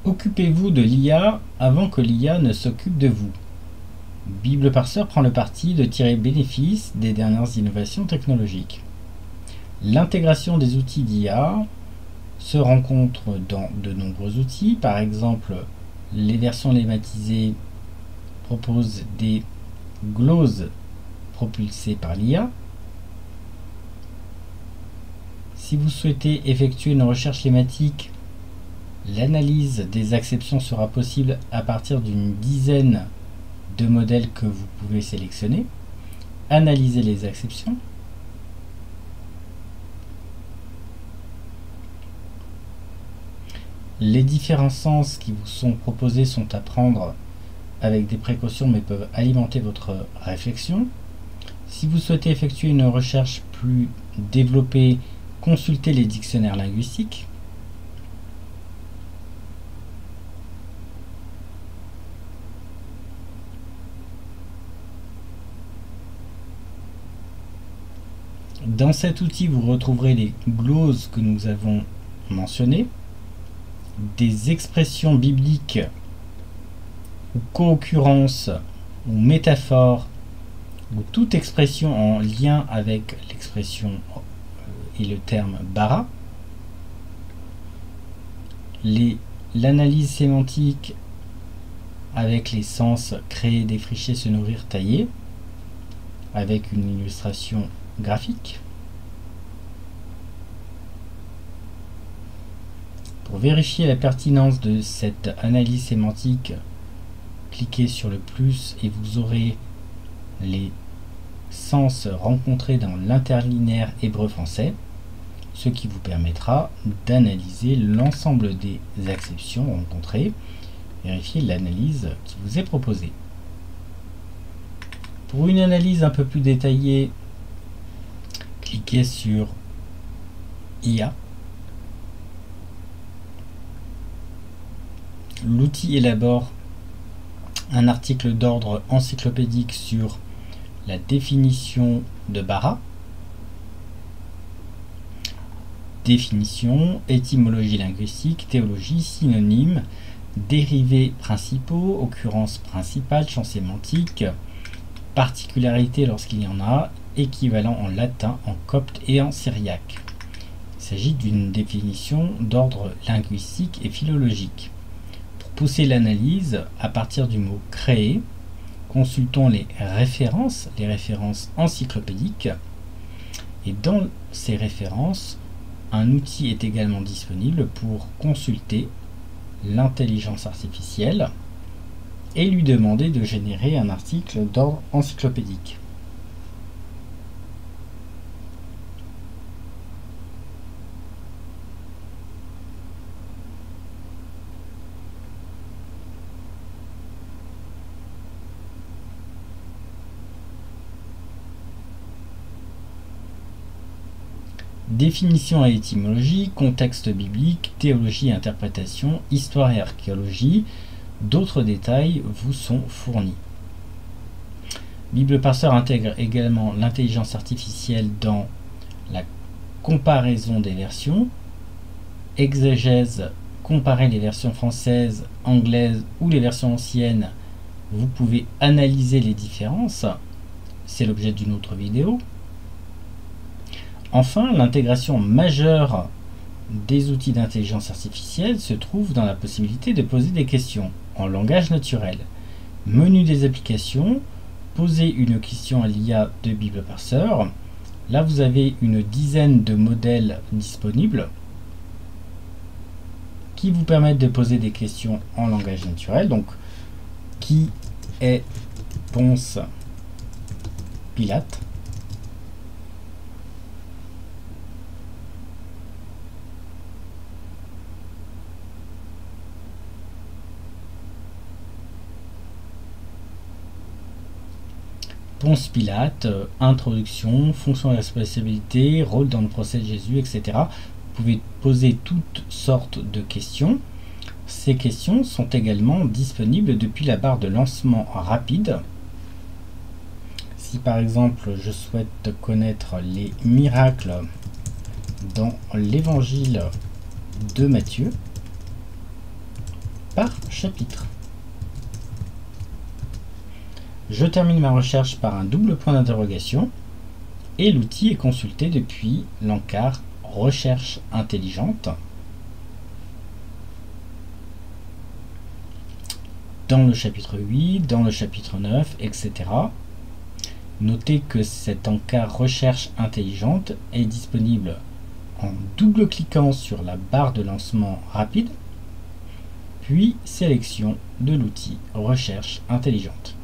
Occupez-vous de l'IA avant que l'IA ne s'occupe de vous. Bible Parseur prend le parti de tirer bénéfice des dernières innovations technologiques. L'intégration des outils d'IA se rencontre dans de nombreux outils. Par exemple, les versions lématisées proposent des gloses propulsées par l'IA. Si vous souhaitez effectuer une recherche lématique, l'analyse des acceptions sera possible à partir d'une dizaine de modèles que vous pouvez sélectionner. Analysez les acceptions. Les différents sens qui vous sont proposés sont à prendre avec des précautions mais peuvent alimenter votre réflexion. Si vous souhaitez effectuer une recherche plus développée, consultez les dictionnaires linguistiques. Dans cet outil, vous retrouverez les gloses que nous avons mentionnées, des expressions bibliques ou co-occurrences ou métaphores ou toute expression en lien avec l'expression et le terme bara. L'analyse sémantique avec les sens créer, défricher, se nourrir, tailler, avec une illustration graphique. Pour vérifier la pertinence de cette analyse sémantique, cliquez sur le plus et vous aurez les sens rencontrés dans l'interlinéaire hébreu-français, ce qui vous permettra d'analyser l'ensemble des acceptions rencontrées, vérifier l'analyse qui vous est proposée. Pour une analyse un peu plus détaillée, cliquez sur IA. L'outil élabore un article d'ordre encyclopédique sur la définition de bara, définition, étymologie linguistique, théologie, synonymes, dérivés principaux, occurrences principales, champ sémantique, particularités lorsqu'il y en a, équivalent en latin, en copte et en syriaque. Il s'agit d'une définition d'ordre linguistique et philologique. Pour pousser l'analyse, à partir du mot créer, consultons les références encyclopédiques. Et dans ces références, un outil est également disponible pour consulter l'intelligence artificielle et lui demander de générer un article d'ordre encyclopédique. Définition et étymologie, contexte biblique, théologie et interprétation, histoire et archéologie, d'autres détails vous sont fournis. Bible Parseur intègre également l'intelligence artificielle dans la comparaison des versions, exégèse, comparer les versions françaises, anglaises ou les versions anciennes, vous pouvez analyser les différences, c'est l'objet d'une autre vidéo. Enfin, l'intégration majeure des outils d'intelligence artificielle se trouve dans la possibilité de poser des questions en langage naturel. Menu des applications, posez une question à l'IA de Bible Parseur. Là, vous avez une dizaine de modèles disponibles qui vous permettent de poser des questions en langage naturel. Donc, qui est Ponce Pilate ? Ponce Pilate, introduction, fonction et responsabilité, rôle dans le procès de Jésus, etc. Vous pouvez poser toutes sortes de questions. Ces questions sont également disponibles depuis la barre de lancement rapide. Si par exemple je souhaite connaître les miracles dans l'évangile de Matthieu, par chapitre. Je termine ma recherche par un double point d'interrogation et l'outil est consulté depuis l'encart Recherche intelligente. Dans le chapitre 8, dans le chapitre 9, etc. Notez que cet encart Recherche intelligente est disponible en double-cliquant sur la barre de lancement rapide, puis sélection de l'outil Recherche intelligente.